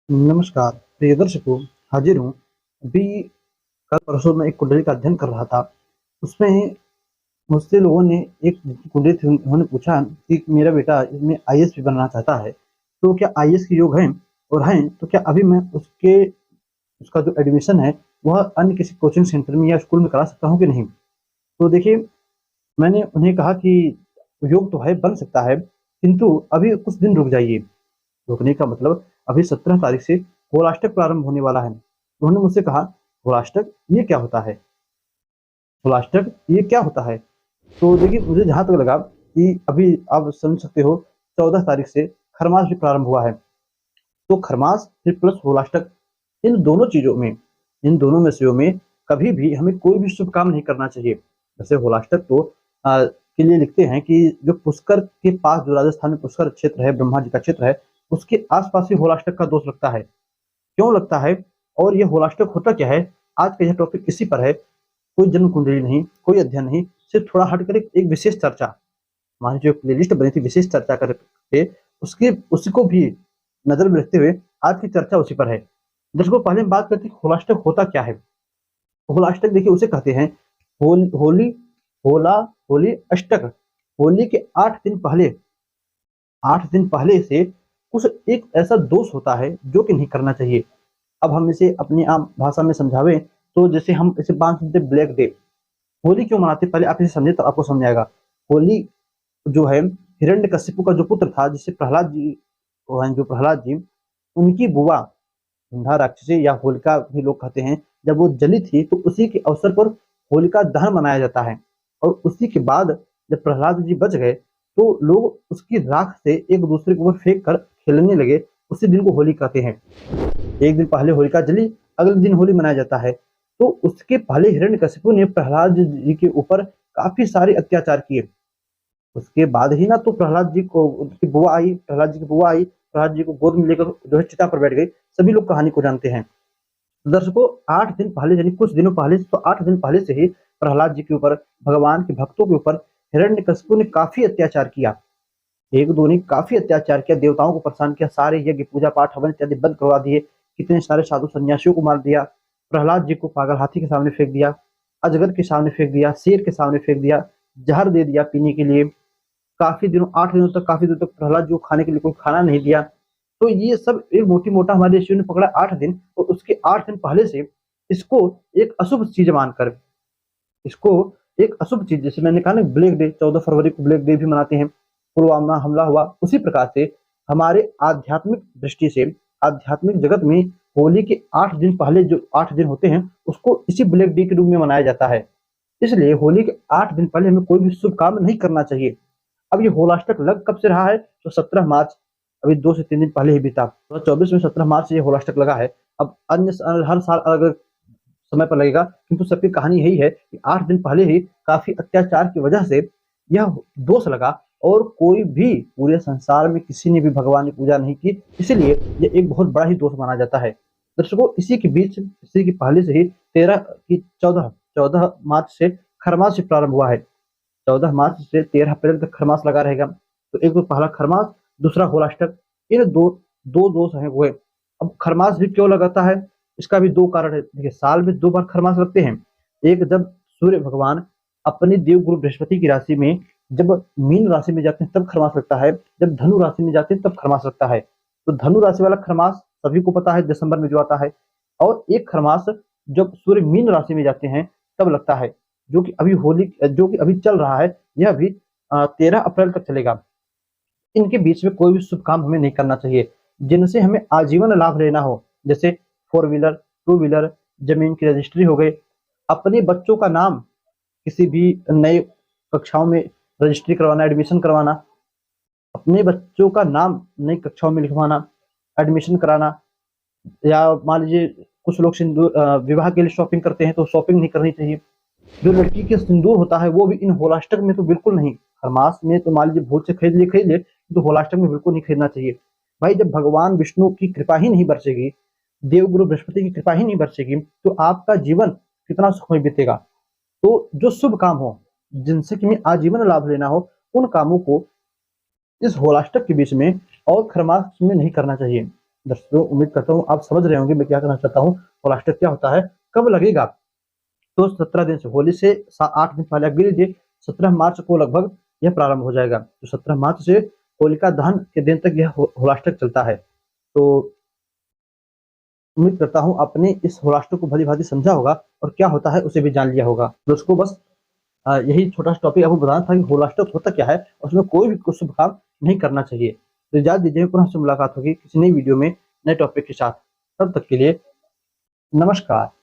नमस्कार, प्रिय दर्शकों, हाजिर हूँ। अभी कल परसों मैं एक कुंडली का अध्ययन कर रहा था। उसमें मुझसे लोगों ने एक कुंडली थी उन्होंने पूछा कि मेरा बेटा इसमें आईएएस भी बनना चाहता है, तो क्या आईएएस के योग हैं? और हैं, तो क्या अभी मैं उसका जो एडमिशन है, वह अन्य किसी कोचिंग सेंटर में या स्कूल में करा सकता हूँ कि नहीं? तो देखिए, मैंने उन्हें कहा कि योग तो है, बन सकता है, किंतु अभी कुछ दिन रुक जाइए। रुकने का मतलब अभी 17 तारीख से होलाष्टक प्रारंभ होने वाला है। उन्होंने मुझसे कहा, होलाष्टक ये क्या होता है? होलाष्टक ये क्या होता है? तो देखिए, मुझे जहाँ तक लगा कि अभी आप समझ सकते हो, 14 तारीख से खरमास भी प्रारंभ हुआ है। तो खरमास फिर प्लस होलाष्टक, इन दोनों चीज़ों में, इन दोनों विषयों में कभी भी हमें कोई भी शुभ काम नहीं करना चाहिए। जैसे होलाष्टक तो के लिए लिखते हैं कि जो पुष्कर के पास, जो राजस्थान में पुष्कर क्षेत्र है, ब्रह्मा जी का क्षेत्र है, उसके आस-पास ही होलाष्टक का दोष लगता है। क्यों लगता है और ये होलाष्टक होता क्या है? आज का यह टॉपिक इसी पर है। कोई जन्म कुंडली नहीं, कोई अध्ययन नहीं, सिर्फ थोड़ा हटकर एक विशेष चर्चा। हमारी जो प्लेलिस्ट बनी थी विशेष चर्चा करके, उसकी उसको भी नज़र में रखते हुए आज की चर्चा उसी पर है। दर्शकों, पहले हम बात करते हैं कि होलाष्टक होता क्या है? होलाष्टक देखिए उसे कहते हैं, होली, होला, होली अष्टक। होली के 8 दिन पहले, 8 दिन पहले से कुछ एक ऐसा दोष होता है जो कि नहीं करना चाहिए। अब हम इसे अपनी आम भाषा में समझावें, तो जैसे हम इसे मान सकते हैं ब्लैक डे। होली क्यों मनाते हैं, पहले आप इसे समझें तो आपको समझ में आएगा। होली जो है, हिरण्यकशिपु का जो पुत्र था, जिससे प्रहलाद जी, वो हैं जो प्रहलाद जी, उनकी बुआ गंधा राक्षसी या होलिका भी लोग कहते हैं, जब वो जली थी तो उसी के अवसर पर होलिका दहन मनाया जाता है। और उसी के बाद जब प्रहलाद जी बच गए, तो लोग उसकी राख से एक दूसरे के ऊपर फेंक कर खेलने लगे। उसी दिन को होली कहते हैं। एक दिन पहले होलिका जली, अगले दिन होली मनाया जाता है। तो उसके पहले हिरण्यकशिपु ने प्रहलाद जी के ऊपर काफ़ी सारे अत्याचार किए। उसके बाद ही ना तो प्रहलाद जी को उनकी बुआ आई, प्रहलाद जी की बुआ आई, प्रहलाद जी को गोद में लेकर जो है चिता पर बैठ गई। सभी लोग कहानी को जानते हैं। दर्शकों, 8 दिन पहले, यानी कुछ दिनों पहले, तो 8 दिन पहले से ही प्रहलाद जी के ऊपर, भगवान के भक्तों के ऊपर हिरण्यकशिपु ने काफ़ी अत्याचार किया। एक दो नहीं, काफ़ी अत्याचार किया, देवताओं को परेशान किया, सारे यज्ञ, पूजा पाठ, हवन इत्यादि बंद करवा दिए। कितने सारे साधु सन्यासियों को मार दिया। प्रहलाद जी को पागल हाथी के सामने फेंक दिया, अजगर के सामने फेंक दिया, शेर के सामने फेंक दिया, जहर दे दिया पीने के लिए। काफ़ी दिनों, 8 दिनों तक, काफ़ी दिनों तक प्रहलाद जी को खाने के लिए कोई खाना नहीं दिया। तो ये सब एक मोटी-मोटा हमारे ऋषियों ने पकड़ा 8 दिन, और उसके 8 दिन पहले से इसको एक अशुभ चीज़ मानकर, इसको एक अशुभ चीज़, जैसे मैंने कहा ना ब्लैक डे, 14 फरवरी को ब्लैक डे भी मनाते हैं, पुलवामा हमला हुआ, उसी प्रकार से हमारे आध्यात्मिक दृष्टि से, आध्यात्मिक जगत में होली के 8 दिन पहले जो 8 दिन होते हैं, उसको इसी ब्लैक डे के रूप में मनाया जाता है। इसलिए होली के 8 दिन पहले हमें कोई भी शुभ काम नहीं करना चाहिए। अब ये होलाष्टक लग कब से रहा है? तो 17 मार्च, अभी 2 से 3 दिन पहले ही बीता। 2024 में 17 मार्च से ये होलाष्टक लगा है। अब अन्य हर साल अलग-अलग समय पर लगेगा, किंतु सबकी कहानी यही है कि 8 दिन पहले ही काफ़ी अत्याचार की वजह से यह दोष लगा, और कोई भी पूरे संसार में किसी ने भी भगवान की पूजा नहीं की, इसलिए ये एक बहुत बड़ा ही दोष माना जाता है। दर्शकों, इसी के बीच, इसी के पहले से ही 13 की 14 मार्च से खरमास भी प्रारंभ हुआ है। 14 मार्च से 13 अप्रैल तक खरमास लगा रहेगा। तो एक तो पहला खरमास, दूसरा होलाष्टक, इन दो दोष हैं वो है। अब खरमास भी क्यों लगाता है? इसका भी 2 कारण है। देखिए, साल में 2 बार खरमास लगते हैं। एक, जब सूर्य भगवान अपनी देवगुरु बृहस्पति की राशि में, जब मीन राशि में जाते हैं तब खरमास लगता है, जब धनु राशि में जाते हैं तब खरमास लगता है। तो धनु राशि वाला खरमास सभी को पता है, दिसंबर में जो आता है। और एक खरमास जब सूर्य मीन राशि में जाते हैं तब लगता है, जो कि अभी जो कि अभी चल रहा है, यह भी 13 अप्रैल तक चलेगा। इनके बीच में कोई भी शुभ काम हमें नहीं करना चाहिए, जिनसे हमें आजीवन लाभ लेना हो। जैसे 4 व्हीलर, 2 व्हीलर, ज़मीन की रजिस्ट्री हो गई, अपने बच्चों का नाम किसी भी नए कक्षाओं में रजिस्ट्री करवाना, एडमिशन करवाना, अपने बच्चों का नाम नई कक्षाओं में लिखवाना, एडमिशन कराना, या मान लीजिए कुछ लोग विवाह के लिए शॉपिंग करते हैं, तो शॉपिंग नहीं करनी चाहिए। जो लड़की के सिंदूर होता है, वो भी इन होलाष्टक में तो बिल्कुल नहीं। खरमास में तो मान लीजिए भूल से खरीद ले, तो होलाष्टक में बिल्कुल नहीं खरीदना चाहिए। भाई, जब भगवान विष्णु की कृपा ही नहीं बरसेगी, देवगुरु बृहस्पति की कृपा ही नहीं बरसेगी, तो आपका जीवन कितना सुखमय बीतेगा। तो जो शुभ काम हो, जिनसे कि हमें आजीवन लाभ लेना हो, उन कामों को इस होलाष्टक के बीच में और खरमास में नहीं करना चाहिए। दर्शकों उम्मीद करता हूँ आप समझ रहे होंगे मैं क्या कहना चाहता हूँ। होलाष्टक क्या होता है, कब लगेगा? तो 17 दिन से, होली से 8 दिन पहले, अगले दिन 17 मार्च को लगभग यह प्रारंभ हो जाएगा। तो 17 मार्च से होलिका दहन के दिन तक यह होलाष्टक चलता है। तो उम्मीद करता हूँ आपने इस होलाष्टक को भली-भांति समझा होगा और क्या होता है उसे भी जान लिया होगा। दोस्तों बस यही छोटा-सा टॉपिक आपको बताना था कि होलाष्टक होता क्या है और उसमें कोई भी शुभ काम नहीं करना चाहिए। तो इजाज़त दीजिए, पुनः से मुलाकात होगी किसी नई वीडियो में नए टॉपिक के साथ। तब तक के लिए नमस्कार।